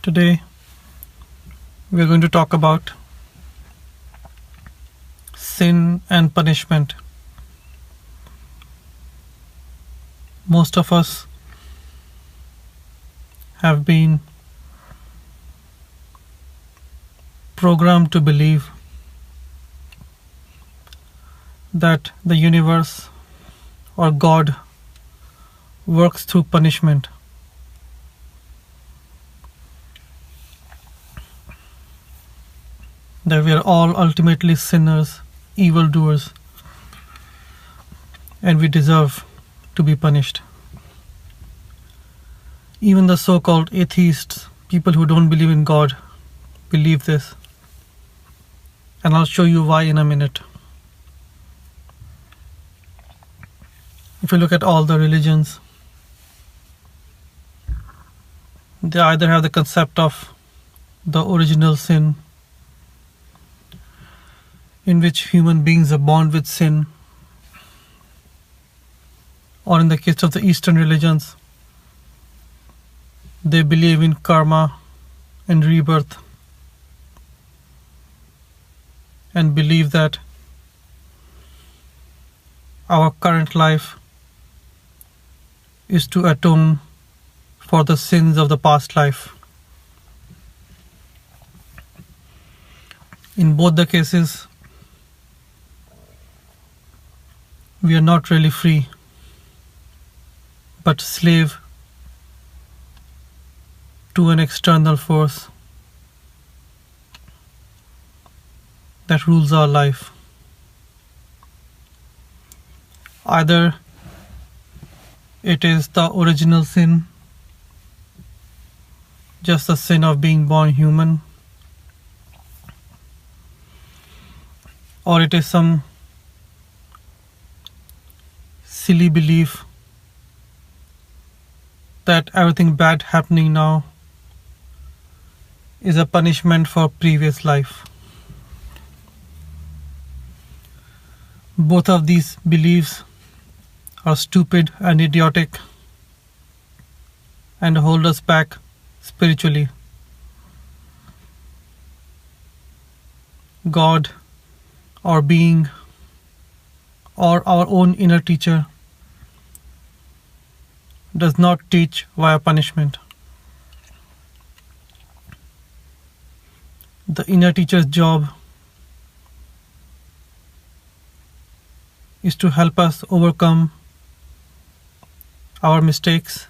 Today we are going to talk about sin and punishment. Most of us have been programmed to believe that the universe or God works through punishment. That we are all ultimately sinners, evildoers, and we deserve to be punished. Even the so-called atheists, people who don't believe in God, believe this. And I'll show you why in a minute. If you look at all the religions, they either have the concept of the original sin, in which human beings are born with sin, or in the case of the Eastern religions, they believe in karma and rebirth, and believe that our current life is to atone for the sins of the past life. In both the cases, we are not really free, but slave to an external force that rules our life. Either it is the original sin, just the sin of being born human, or it is some silly belief that everything bad happening now is a punishment for previous life. Both of these beliefs are stupid and idiotic and hold us back spiritually. God or being or our own inner teacher does not teach via punishment. The inner teacher's job is to help us overcome our mistakes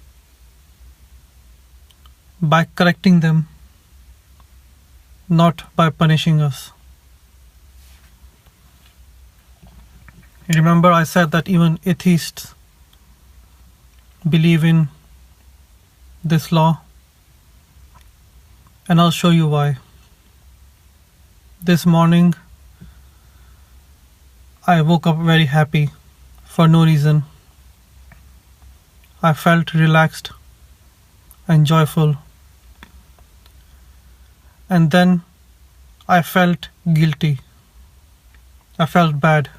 by correcting them, not by punishing us. Remember, I said that even atheists believe in this law, and I'll show you why. This morning, I woke up very happy for no reason. I felt relaxed and joyful. And then I felt guilty. I felt bad.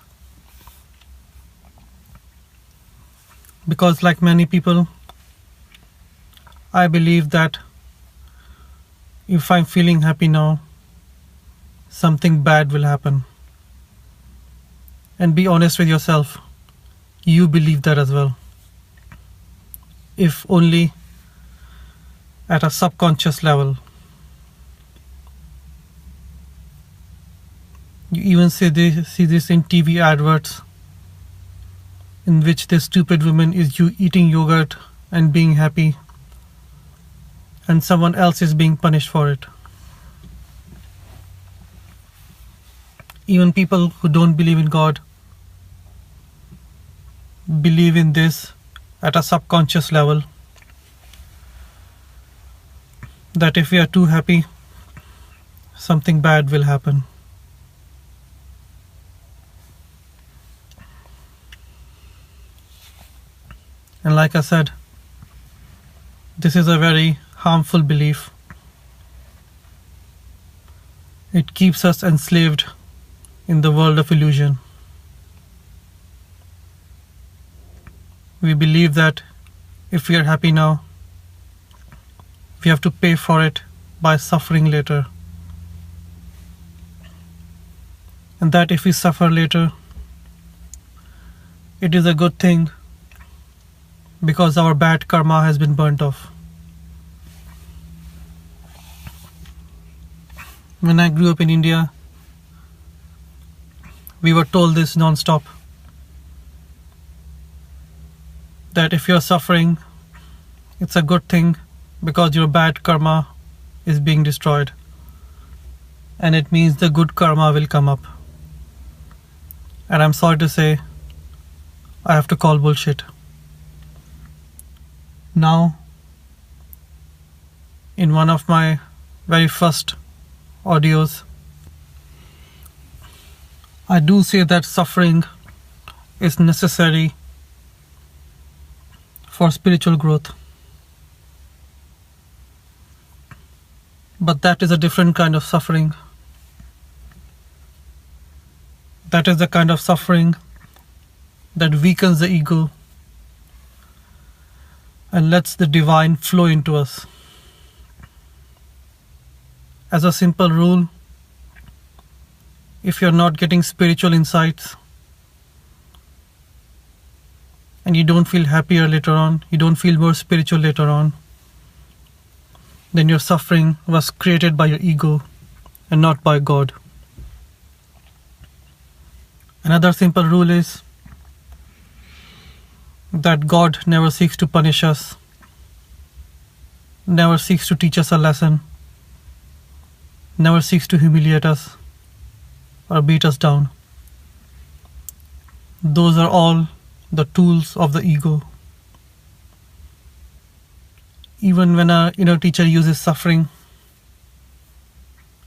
Because like many people, I believe that if I'm feeling happy now, something bad will happen. And be honest with yourself, you believe that as well. If only at a subconscious level. You even see this in TV adverts, in which this stupid woman is eating yogurt and being happy, and someone else is being punished for it. Even people who don't believe in God believe in this at a subconscious level, that if we are too happy, something bad will happen. And like I said, this is a very harmful belief. It keeps us enslaved in the world of illusion. We believe that if we are happy now, we have to pay for it by suffering later. And that if we suffer later, it is a good thing because our bad karma has been burnt off. When I grew up in India, we were told this non-stop, that if you're suffering, it's a good thing because your bad karma is being destroyed, and it means the good karma will come up. And I'm sorry to say, I have to call bullshit. Now, in one of my very first audios, I do say that suffering is necessary for spiritual growth. But that is a different kind of suffering. That is the kind of suffering that weakens the ego and lets the divine flow into us. As a simple rule, if you're not getting spiritual insights and you don't feel happier later on, you don't feel more spiritual later on, then your suffering was created by your ego and not by God. Another simple rule is that God never seeks to punish us, never seeks to teach us a lesson, never seeks to humiliate us or beat us down. Those are all the tools of the ego. Even when our inner teacher uses suffering,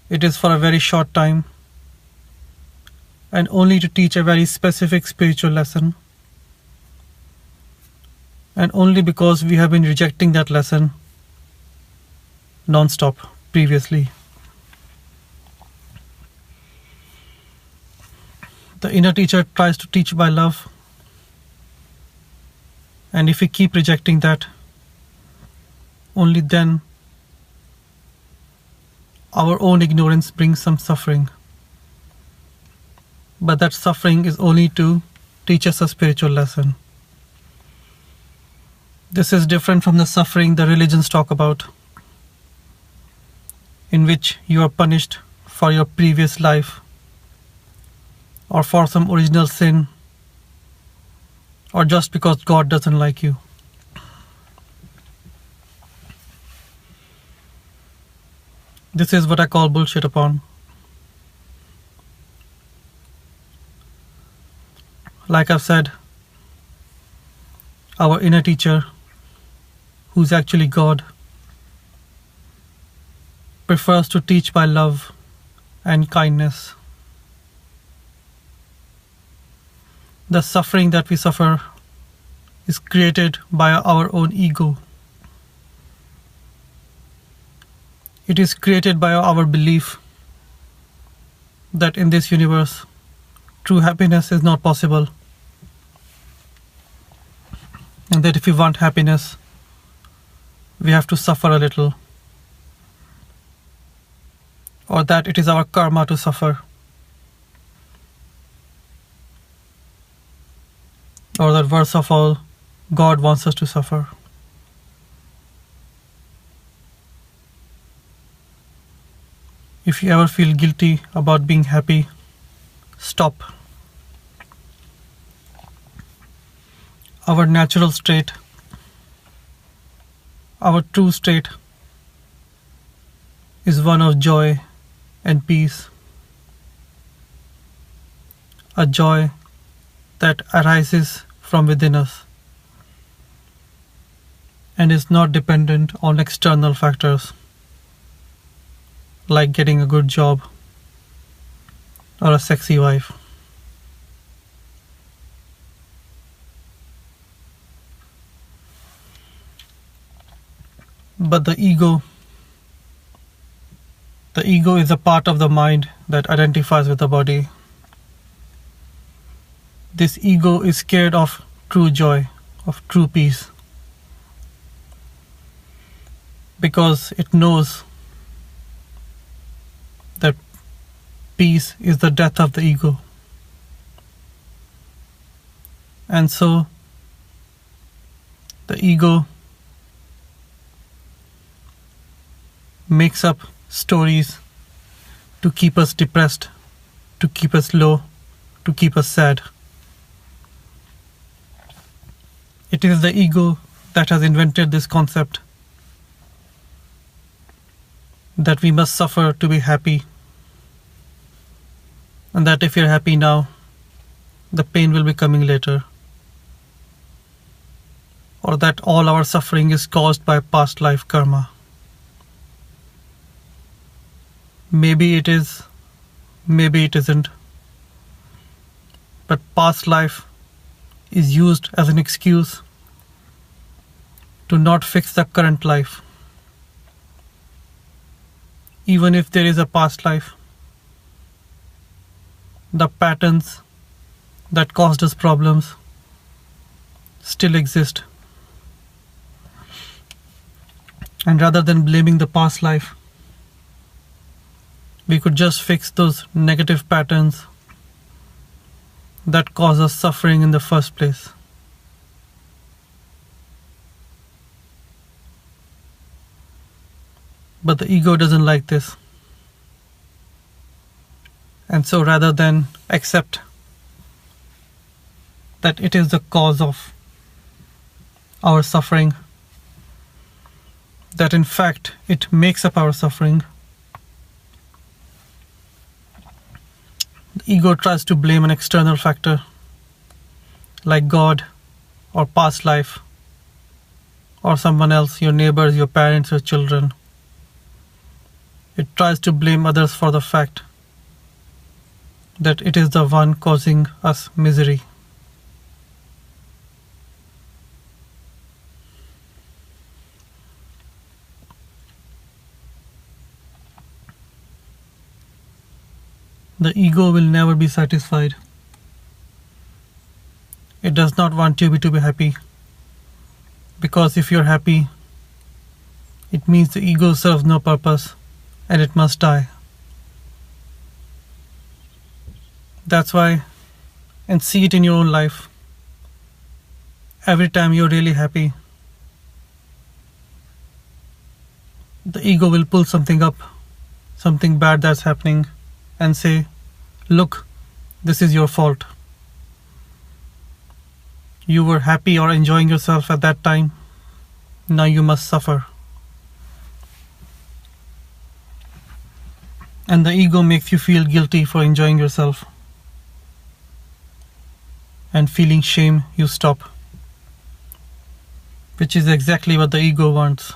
it is for a very short time and only to teach a very specific spiritual lesson, and only because we have been rejecting that lesson non-stop previously. The inner teacher tries to teach by love, and if we keep rejecting that, only then our own ignorance brings some suffering. But that suffering is only to teach us a spiritual lesson. This is different from the suffering the religions talk about, in which you are punished for your previous life or for some original sin, or just because God doesn't like you. This is what I call bullshit upon. Like I've said, our inner teacher, who's actually God, prefers to teach by love and kindness. The suffering that we suffer is created by our own ego. It is created by our belief that in this universe, true happiness is not possible, and that if we want happiness, we have to suffer a little, or that it is our karma to suffer, or that worst of all, God wants us to suffer. If you ever feel guilty about being happy, stop. Our natural state, our true state, is one of joy and peace. A joy that arises from within us and is not dependent on external factors like getting a good job or a sexy wife. But the ego is a part of the mind that identifies with the body. This ego is scared of true joy, of true peace, because it knows peace is the death of the ego. And so the ego makes up stories to keep us depressed, to keep us low, to keep us sad. It is the ego that has invented this concept that we must suffer to be happy, and that if you're happy now, the pain will be coming later, or that all our suffering is caused by past life karma. Maybe it is, maybe it isn't, but past life is used as an excuse to not fix the current life. Even if there is a past life, the patterns that caused us problems still exist. And rather than blaming the past life, we could just fix those negative patterns that cause us suffering in the first place. But the ego doesn't like this. And so rather than accept that it is the cause of our suffering, that in fact it makes up our suffering, the ego tries to blame an external factor like God or past life or someone else, your neighbors, your parents, your children. It tries to blame others for the fact that it is the one causing us misery. The ego will never be satisfied. It does not want you to be happy. Because if you're happy, it means the ego serves no purpose and it must die. That's why, and see it in your own life, every time you're really happy, the ego will pull something up, something bad that's happening, and say, look, this is your fault. You were happy or enjoying yourself at that time, now you must suffer. And the ego makes you feel guilty for enjoying yourself. And feeling shame, you stop. Which is exactly what the ego wants.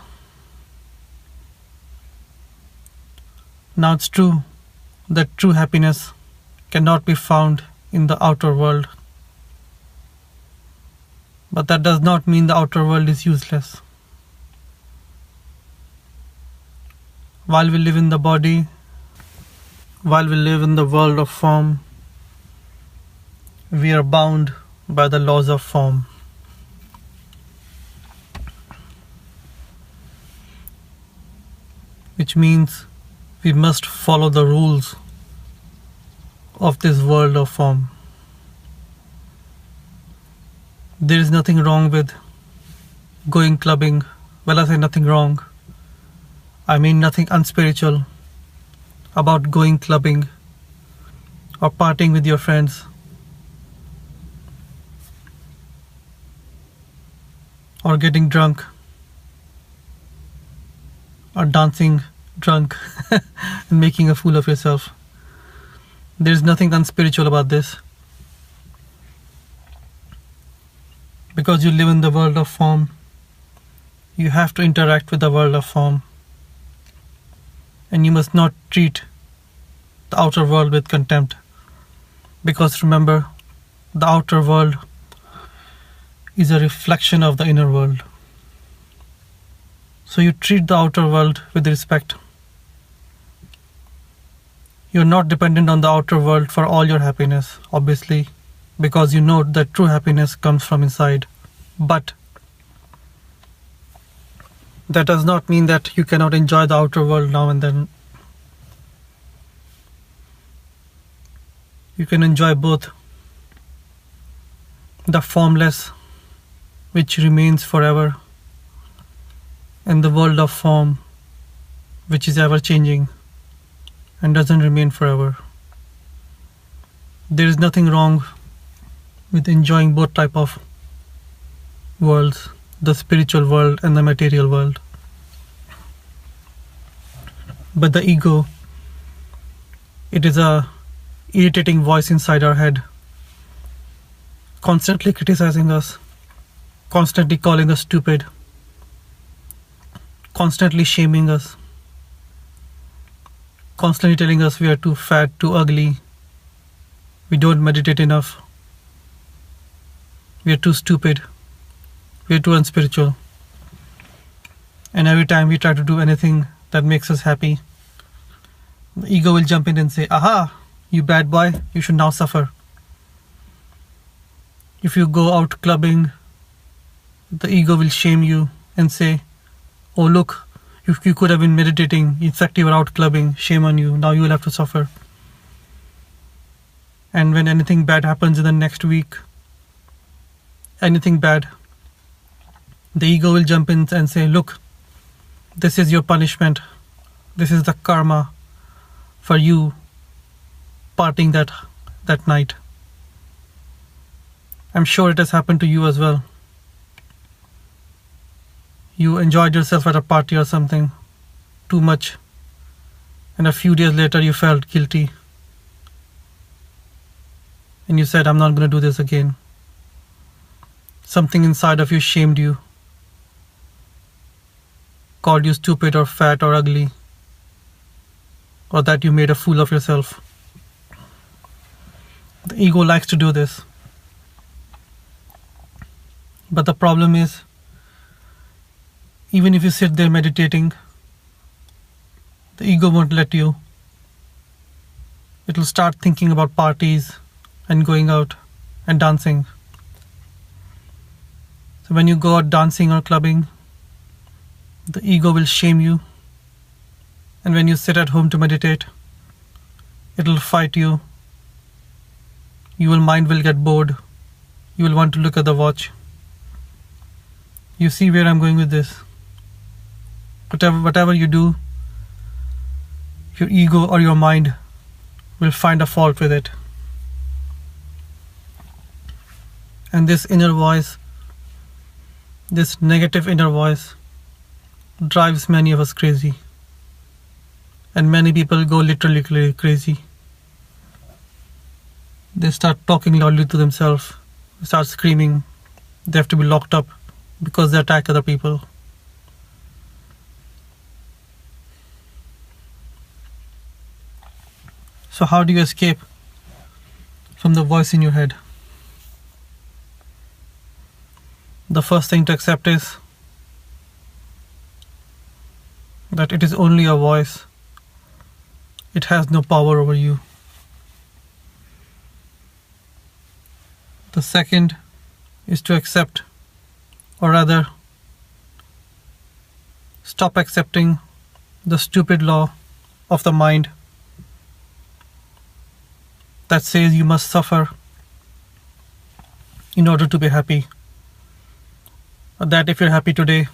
Now it's true that true happiness cannot be found in the outer world. But that does not mean the outer world is useless. While we live in the body, while we live in the world of form, we are bound by the laws of form. Which means we must follow the rules of this world of form. There is nothing wrong with going clubbing. Well, I say nothing wrong. I mean nothing unspiritual about going clubbing or partying with your friends or getting drunk or dancing drunk and making a fool of yourself. There is nothing unspiritual about this. Because you live in the world of form, you have to interact with the world of form. And you must not treat the outer world with contempt. Because remember, the outer world is a reflection of the inner world. So you treat the outer world with respect. You're not dependent on the outer world for all your happiness, obviously, because you know that true happiness comes from inside. But that does not mean that you cannot enjoy the outer world now and then. You can enjoy both: the formless, which remains forever, and the world of form, which is ever changing and doesn't remain forever. There is nothing wrong with enjoying both type of worlds, the spiritual world and the material world. But the ego, it is a irritating voice inside our head, constantly criticizing us, constantly calling us stupid, constantly shaming us, constantly telling us we are too fat, too ugly, we don't meditate enough, we are too stupid, we are too unspiritual. And every time we try to do anything that makes us happy, the ego will jump in and say, aha, you bad boy, you should now suffer. If you go out clubbing, the ego will shame you and say, oh look, if you could have been meditating, in fact you were out clubbing, shame on you, now you will have to suffer. And when anything bad happens in the next week, anything bad, the ego will jump in and say, look, this is your punishment, this is the karma for you partying that night. I'm sure it has happened to you as well. You enjoyed yourself at a party or something too much, and a few days later you felt guilty and you said, I'm not going to do this again. Something inside of you shamed you, called you stupid or fat or ugly, or that you made a fool of yourself. The ego likes to do this. But the problem is, even if you sit there meditating, the ego won't let you. It will start thinking about parties and going out and dancing. So when you go out dancing or clubbing, the ego will shame you. And when you sit at home to meditate, it will fight you. Your mind will get bored. You will want to look at the watch. You see where I'm going with this? Whatever you do, your ego or your mind will find a fault with it. And this inner voice, this negative inner voice, drives many of us crazy. And many people go literally crazy. They start talking loudly to themselves, start screaming. They have to be locked up because they attack other people. So how do you escape from the voice in your head? The first thing to accept is that it is only a voice. It has no power over you. The second is to accept, or rather, stop accepting the stupid law of the mind that says you must suffer in order to be happy. Or that if you're happy today,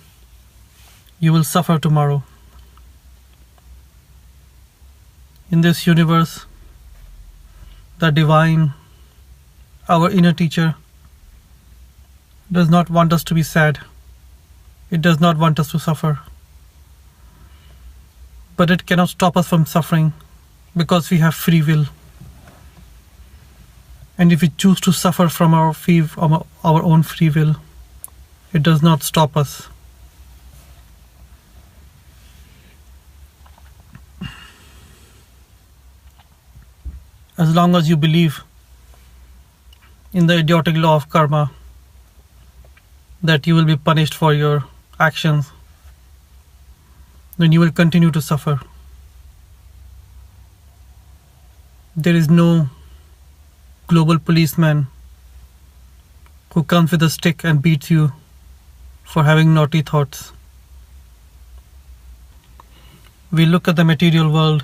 you will suffer tomorrow. In this universe, the divine, our inner teacher, does not want us to be sad. It does not want us to suffer. But it cannot stop us from suffering because we have free will. And if we choose to suffer from our own free will, it does not stop us. As long as you believe in the idiotic law of karma, that you will be punished for your actions, then you will continue to suffer. There is no global policeman who comes with a stick and beats you for having naughty thoughts. We look at the material world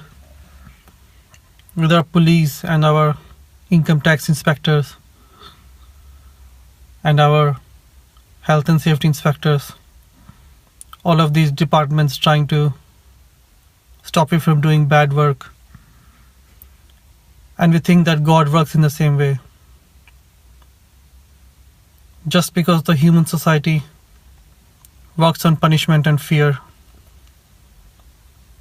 with our police and our income tax inspectors, and our health and safety inspectors. All of these departments trying to stop you from doing bad work. And we think that God works in the same way. Just because the human society works on punishment and fear,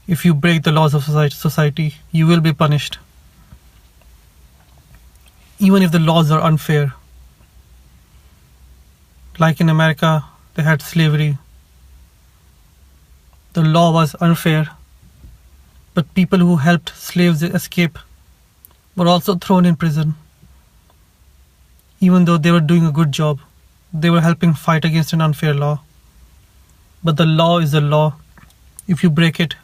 if you break the laws of society, you will be punished. Even if the laws are unfair. Like in America, they had slavery. The law was unfair, but people who helped slaves escape were also thrown in prison. Even though they were doing a good job, they were helping fight against an unfair law. But the law is the law. If you break it,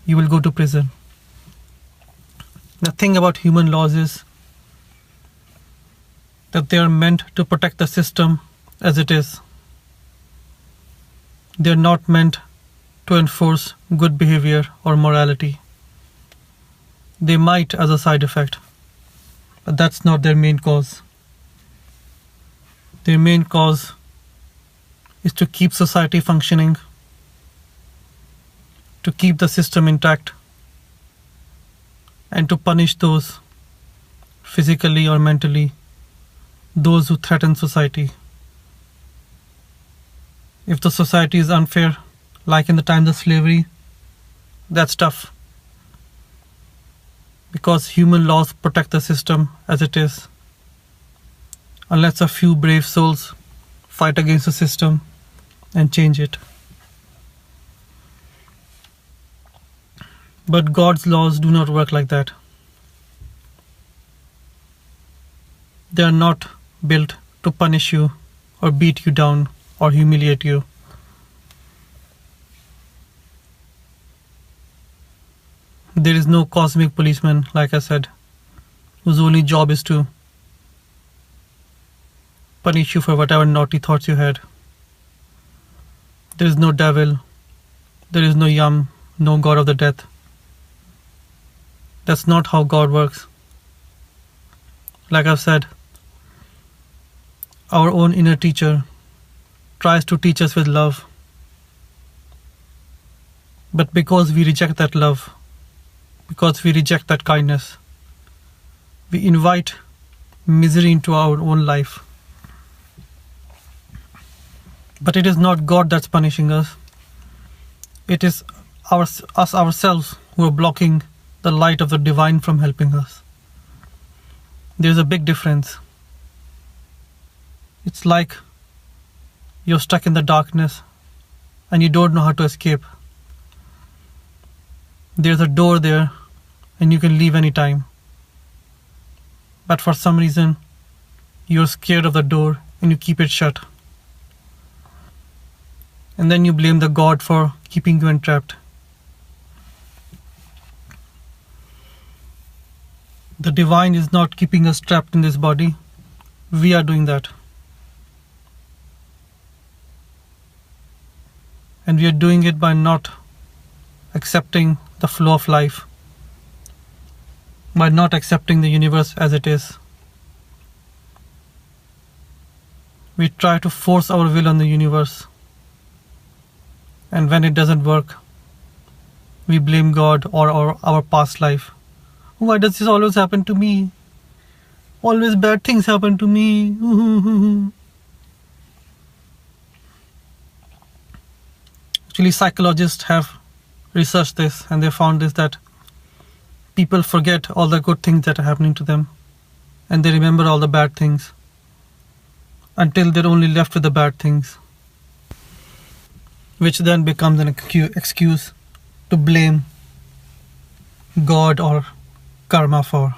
you will go to prison. The thing about human laws is that they are meant to protect the system as it is. They are not meant to enforce good behavior or morality. They might as a side effect, but that's not their main cause. Their main cause is to keep society functioning, to keep the system intact, and to punish those physically or mentally, those who threaten society. If the society is unfair, like in the times of slavery, that's tough. Because human laws protect the system as it is. Unless a few brave souls fight against the system and change it. But God's laws do not work like that. They are not built to punish you or beat you down or humiliate you. There is no cosmic policeman, like I said, whose only job is to punish you for whatever naughty thoughts you had. There is no devil, there is no Yam, no god of the death. That's not how God works. Like I've said, our own inner teacher tries to teach us with love. But because we reject that love, because we reject that kindness, we invite misery into our own life. But it is not God that's punishing us. It is us ourselves who are blocking the light of the divine from helping us. There's a big difference. It's like you're stuck in the darkness and you don't know how to escape. There's a door there and you can leave anytime. But for some reason, you're scared of the door and you keep it shut. And then you blame the God for keeping you entrapped. The divine is not keeping us trapped in this body. We are doing that. And we are doing it by not accepting the flow of life, by not accepting the universe as it is. We try to force our will on the universe, and when it doesn't work, we blame God or our past life. Why does this always happen to me? Always bad things happen to me. Actually, psychologists have researched this and they found this, that people forget all the good things that are happening to them and they remember all the bad things until they're only left with the bad things, which then becomes an excuse to blame God or karma for.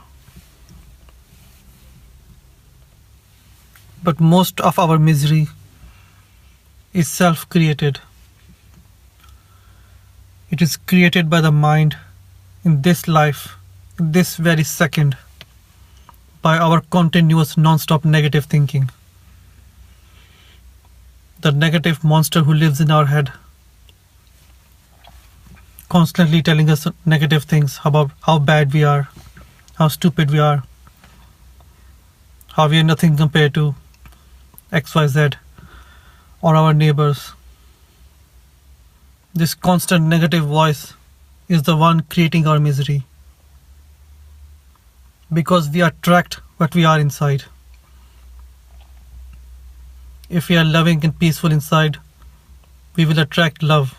But most of our misery is self-created. It is created by the mind in this life, in this very second, by our continuous non-stop negative thinking. The negative monster who lives in our head, constantly telling us negative things about how bad we are, how stupid we are, how we are nothing compared to XYZ or our neighbors. This constant negative voice is the one creating our misery, because we attract what we are inside. If we are loving and peaceful inside, we will attract love.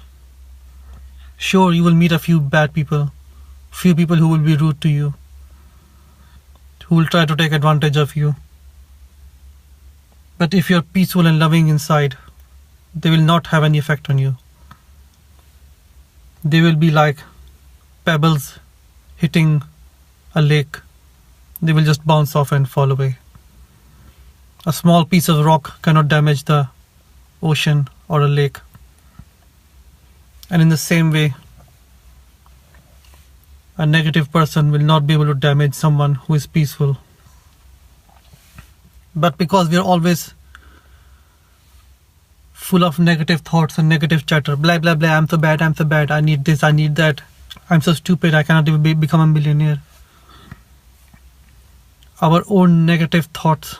Sure, you will meet a few bad people, few people who will be rude to you, who will try to take advantage of you. But if you are peaceful and loving inside, they will not have any effect on you. They will be like pebbles hitting a lake. They will just bounce off and fall away. A small piece of rock cannot damage the ocean or a lake. And in the same way, a negative person will not be able to damage someone who is peaceful. But because we are always full of negative thoughts and negative chatter, blah blah blah, I'm so bad, I need this, I need that, I'm so stupid, I cannot even become a millionaire. Our own negative thoughts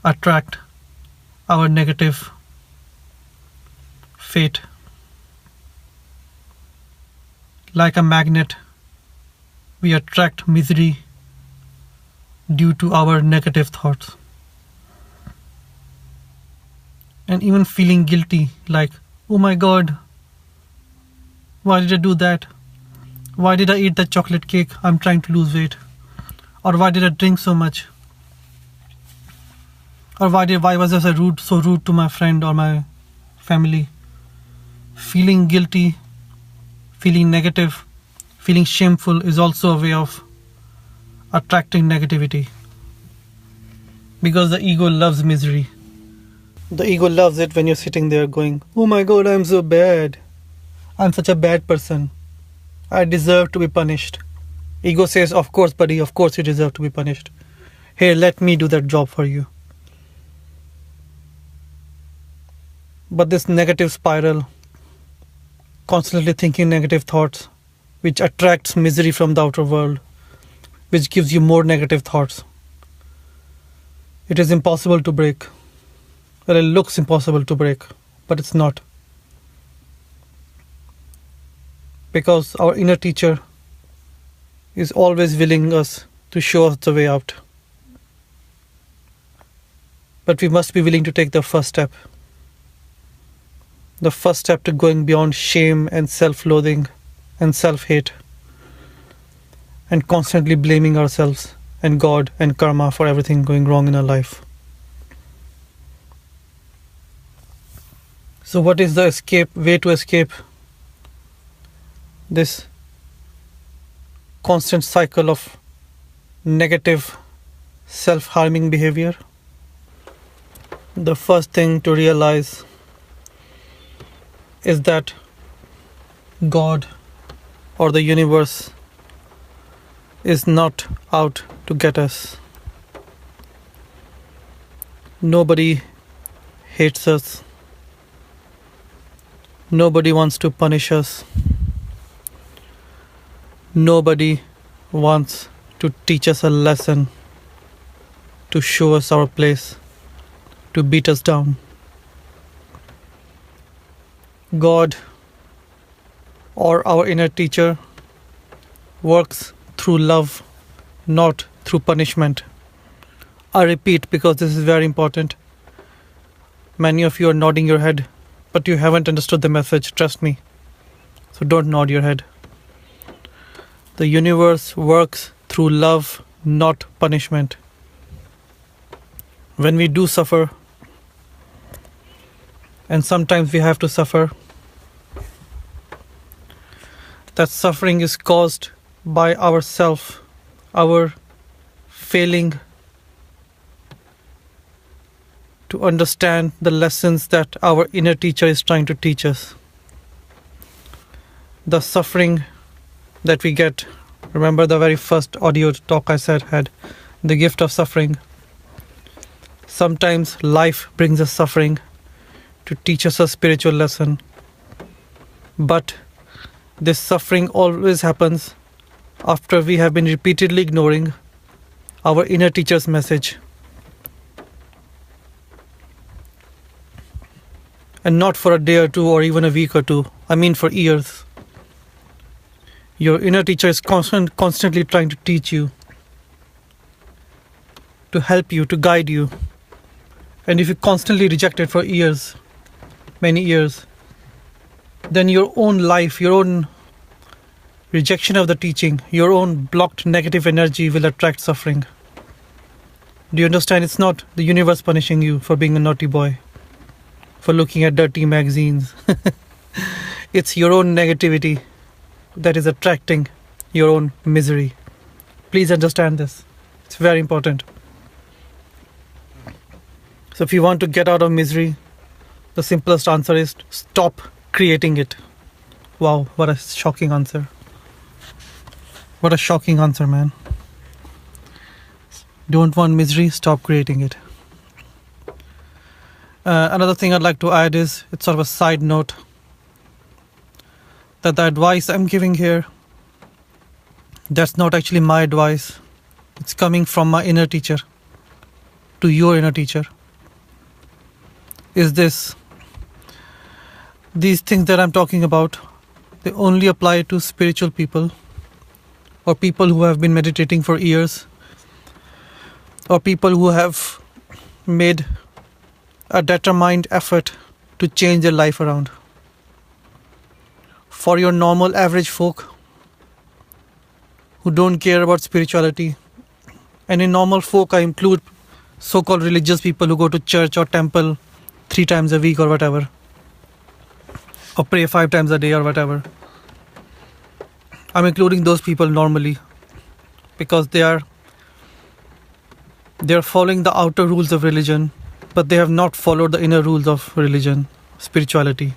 attract our negative fate. Like a magnet, we attract misery due to our negative thoughts. And even feeling guilty, like, oh my God, why did I do that? Why did I eat that chocolate cake? I'm trying to lose weight. Or why did I drink so much? Or why was I so rude to my friend or my family? Feeling guilty, feeling negative, feeling shameful is also a way of attracting negativity. Because the ego loves misery. The ego loves it when you're sitting there going, oh my God, I'm so bad. I'm such a bad person. I deserve to be punished. Ego says, of course, buddy, of course you deserve to be punished. Here, let me do that job for you. But this negative spiral, constantly thinking negative thoughts, which attracts misery from the outer world, which gives you more negative thoughts, it is impossible to break. Well, it looks impossible to break, but it's not. Because our inner teacher is always willing us to show us the way out. But we must be willing to take the first step. The first step to going beyond shame and self-loathing and self-hate, and constantly blaming ourselves and God and karma for everything going wrong in our life. So what is the way to escape this constant cycle of negative self-harming behavior? The first thing to realize is that God or the universe is not out to get us. Nobody hates us. Nobody wants to punish us. Nobody wants to teach us a lesson, to show us our place, to beat us down. God or our inner teacher works through love, not through punishment. I repeat, because this is very important. Many of you are nodding your head, but you haven't understood the message, trust me. So don't nod your head. The universe works through love, not punishment. When we do suffer, and sometimes we have to suffer, that suffering is caused by ourself, our failing to understand the lessons that our inner teacher is trying to teach us. The suffering that we get, remember the very first audio talk I said had the gift of suffering. Sometimes life brings us suffering to teach us a spiritual lesson. But this suffering always happens after we have been repeatedly ignoring our inner teacher's message. And not for a day or two or even a week or two. I mean for years. Your inner teacher is constantly trying to teach you, to help you, to guide you. And if you constantly reject it for years, many years, then your own life, your own rejection of the teaching, your own blocked negative energy will attract suffering. Do you understand? It's not the universe punishing you for being a naughty boy, for looking at dirty magazines. It's your own negativity that is attracting your own misery. Please understand this. It's very important. So if you want to get out of misery, the simplest answer is stop creating it. Wow, what a shocking answer. What a shocking answer, man. Don't want misery, stop creating it. Another thing I'd like to add is, it's sort of a side note, that the advice I'm giving here, that's not actually my advice. It's coming from my inner teacher to your inner teacher. Is this: these things that I'm talking about, they only apply to spiritual people, or people who have been meditating for years, or people who have made a determined effort to change their life around. For your normal average folk who don't care about spirituality, and in normal folk I include so-called religious people who go to church or temple 3 times a week or whatever, or pray 5 times a day or whatever. I'm including those people normally because they are following the outer rules of religion, but they have not followed the inner rules of religion, spirituality.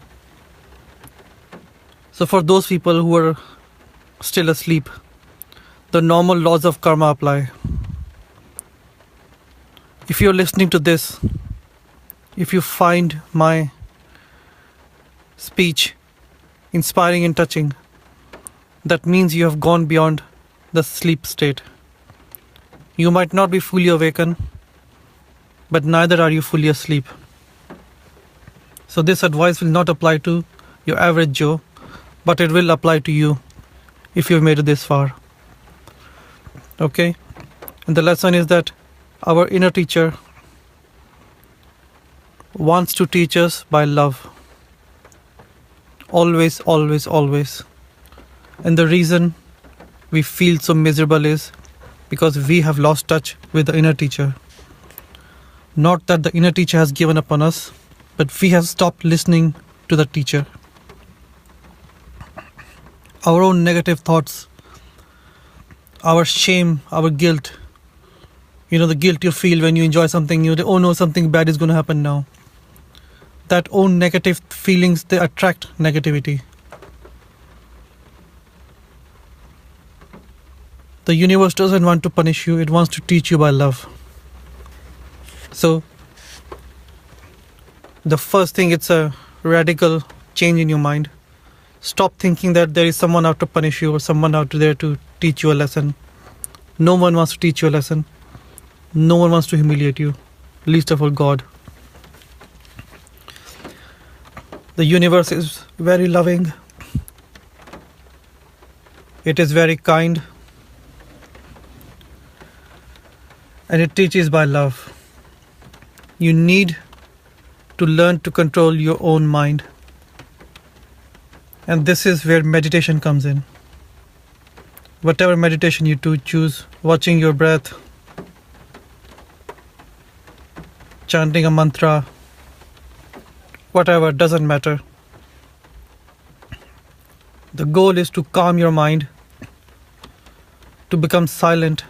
So for those people who are still asleep, the normal laws of karma apply. If you're listening to this, if you find my speech inspiring and touching, that means you have gone beyond the sleep state. You might not be fully awakened, but neither are you fully asleep. So this advice will not apply to your average Joe, but it will apply to you if you've made it this far. Okay? And the lesson is that our inner teacher wants to teach us by love. Always, always, always. And the reason we feel so miserable is because we have lost touch with the inner teacher. Not that the inner teacher has given up on us, but we have stopped listening to the teacher. Our own negative thoughts, our shame, our guilt. You know, the guilt you feel when you enjoy something new. Oh no, something bad is going to happen now. That own negative feelings, they attract negativity. The universe doesn't want to punish you, it wants to teach you by love. So, the first thing, it's a radical change in your mind. Stop thinking that there is someone out to punish you or someone out there to teach you a lesson. No one wants to teach you a lesson. No one wants to humiliate you, least of all God. The universe is very loving. It is very kind. And it teaches by love. You need to learn to control your own mind. And this is where meditation comes in. Whatever meditation you choose, watching your breath, chanting a mantra, whatever, doesn't matter. The goal is to calm your mind, to become silent,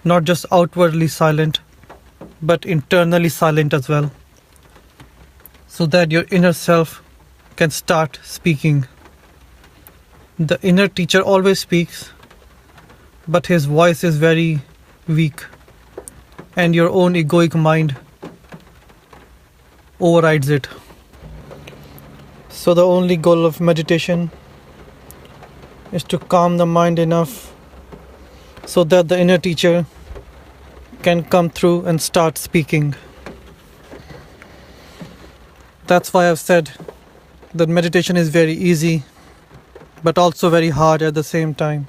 not just outwardly silent, but internally silent as well, so that your inner self can start speaking. The inner teacher always speaks, but his voice is very weak, and your own egoic mind overrides it. So the only goal of meditation is to calm the mind enough so that the inner teacher can come through and start speaking. That's why I've said that meditation is very easy, but also very hard at the same time.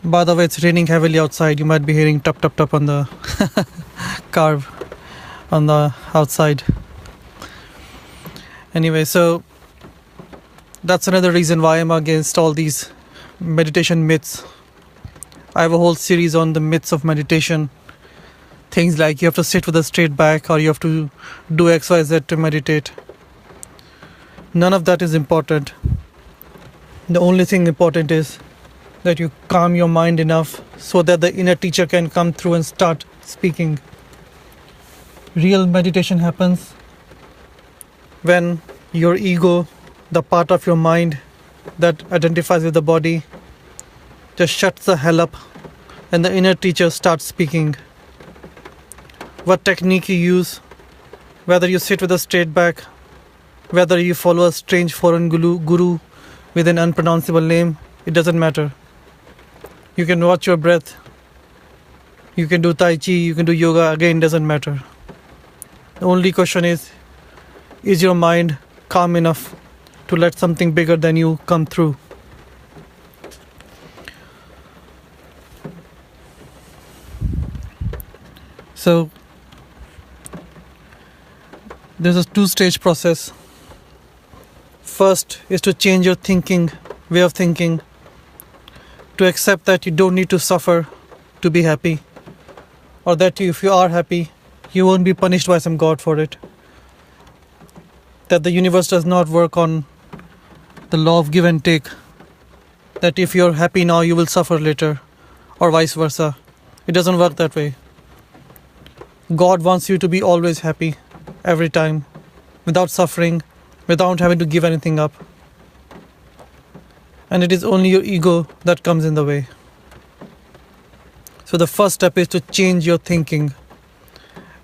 By the way, it's raining heavily outside. You might be hearing tap tap tap on the car on the outside. Anyway, so that's another reason why I'm against all these meditation myths. I have a whole series on the myths of meditation. Things like you have to sit with a straight back, or you have to do XYZ to meditate. None of that is important. The only thing important is that you calm your mind enough so that the inner teacher can come through and start speaking. Real meditation happens when your ego, the part of your mind that identifies with the body, just shuts the hell up and the inner teacher starts speaking. What technique you use, whether you sit with a straight back, whether you follow a strange foreign guru with an unpronounceable name, it doesn't matter. You can watch your breath, you can do Tai Chi, you can do yoga, again, doesn't matter. The only question is your mind calm enough to let something bigger than you come through? So there's a two-stage process. First is to change your way of thinking, to accept that you don't need to suffer to be happy, or that if you are happy, you won't be punished by some God for it. That the universe does not work on the law of give and take, that if you're happy now, you will suffer later, or vice versa. It doesn't work that way. God wants you to be always happy, every time, without suffering, without having to give anything up. And it is only your ego that comes in the way. So the first step is to change your thinking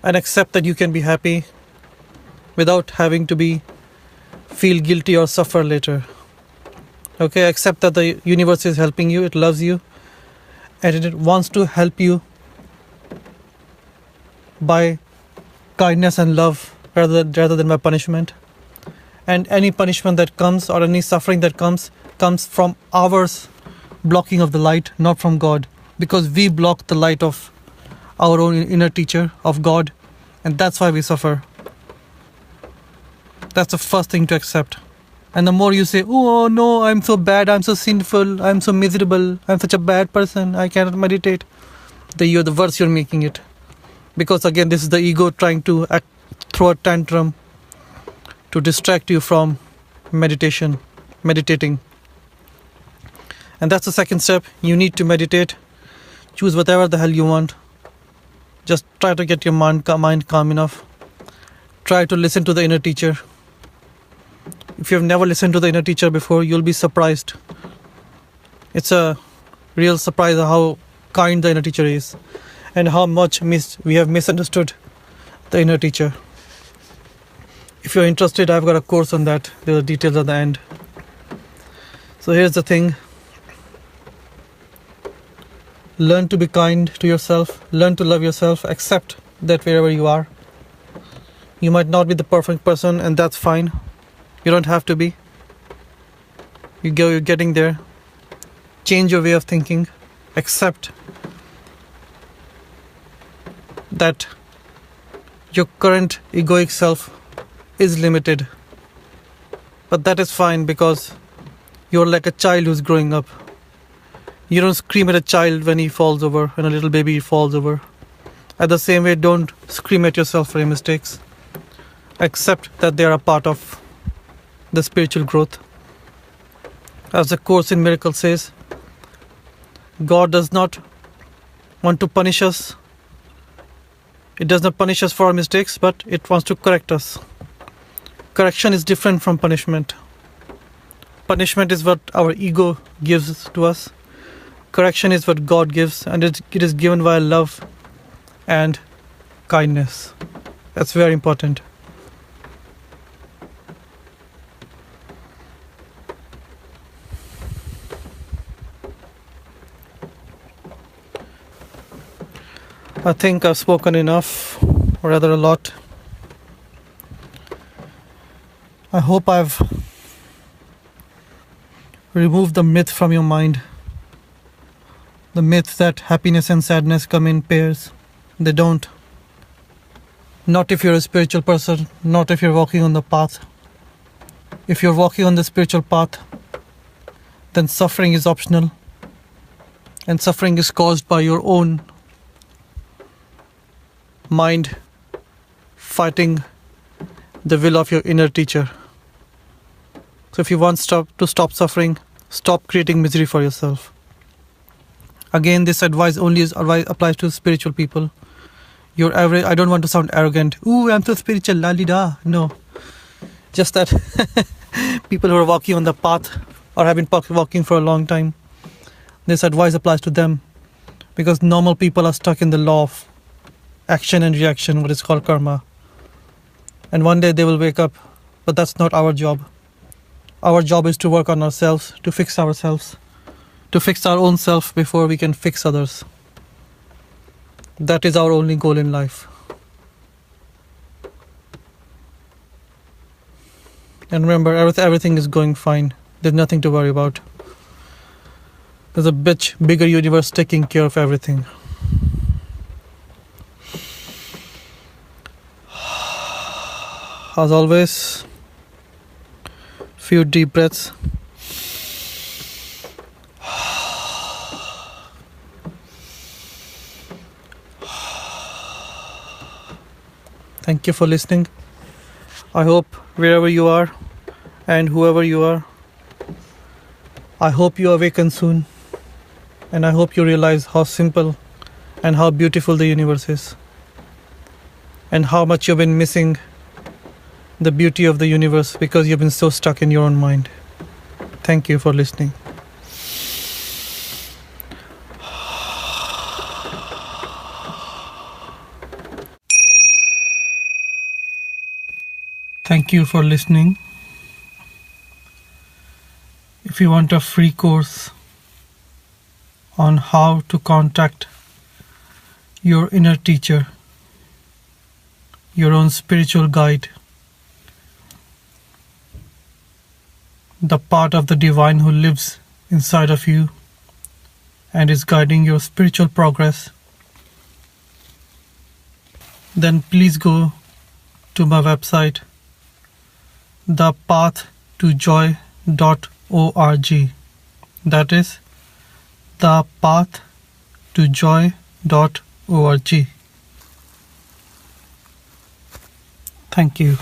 and accept that you can be happy without having to feel guilty or suffer later. Okay, accept that the universe is helping you, it loves you, and it wants to help you by kindness and love rather than by punishment. And any punishment that comes or any suffering that comes from our blocking of the light, not from God, because we block the light of our own inner teacher, of God, and that's why we suffer. That's the first thing to accept. And the more you say, oh no, I'm so bad, I'm so sinful, I'm so miserable, I'm such a bad person, I cannot meditate, the worse you're making it. Because again, this is the ego trying to throw a tantrum to distract you from meditating. And that's the second step. You need to meditate. Choose whatever the hell you want. Just try to get your mind calm enough. Try to listen to the inner teacher. If you've never listened to the inner teacher before, you'll be surprised. It's a real surprise how kind the inner teacher is, and how much we have misunderstood the inner teacher. If you're interested, I've got a course on that. There are details at the end. So here's the thing. Learn to be kind to yourself. Learn to love yourself. Accept that wherever you are. You might not be the perfect person, and that's fine. You don't have to be. You're getting there. Change your way of thinking. Accept that your current egoic self is limited. But that is fine, because you're like a child who's growing up. You don't scream at a child when he falls over, when a little baby falls over. At the same way, don't scream at yourself for your mistakes. Accept that they are a part of the spiritual growth. As the Course in Miracles says, God does not want to punish us. It does not punish us for our mistakes, but it wants to correct us. Correction is different from punishment. Punishment is what our ego gives to us. Correction is what God gives, and it is given via love and kindness. That's very important. I think I've spoken enough. rather a lot. I hope I've removed the myth from your mind. The myth that happiness and sadness come in pairs. They don't. Not if you're a spiritual person, not if you're walking on the path. If you're walking on the spiritual path, then suffering is optional. And suffering is caused by your own mind fighting the will of your inner teacher. So if you want to stop suffering, stop creating misery for yourself. Again, this advice only applies to spiritual people. Your average, I don't want to sound arrogant. Ooh, I'm so spiritual, la-di-da. No. Just that people who are walking on the path or have been walking for a long time, this advice applies to them. Because normal people are stuck in the law of action and reaction, what is called karma. And one day they will wake up, but that's not our job. Our job is to work on ourselves, to fix ourselves, to fix our own self before we can fix others. That is our only goal in life. And remember, everything is going fine. There's nothing to worry about. There's a bigger universe taking care of everything. As always, few deep breaths. Thank you for listening. I hope wherever you are and whoever you are, I hope you awaken soon. And I hope you realize how simple and how beautiful the universe is. And how much you've been missing the beauty of the universe because you've been so stuck in your own mind. Thank you for listening. Thank you for listening. If you want a free course on how to contact your inner teacher, your own spiritual guide, the part of the divine who lives inside of you and is guiding your spiritual progress, then please go to my website, thepathtojoy.org. That is thepathtojoy.org. Thank you.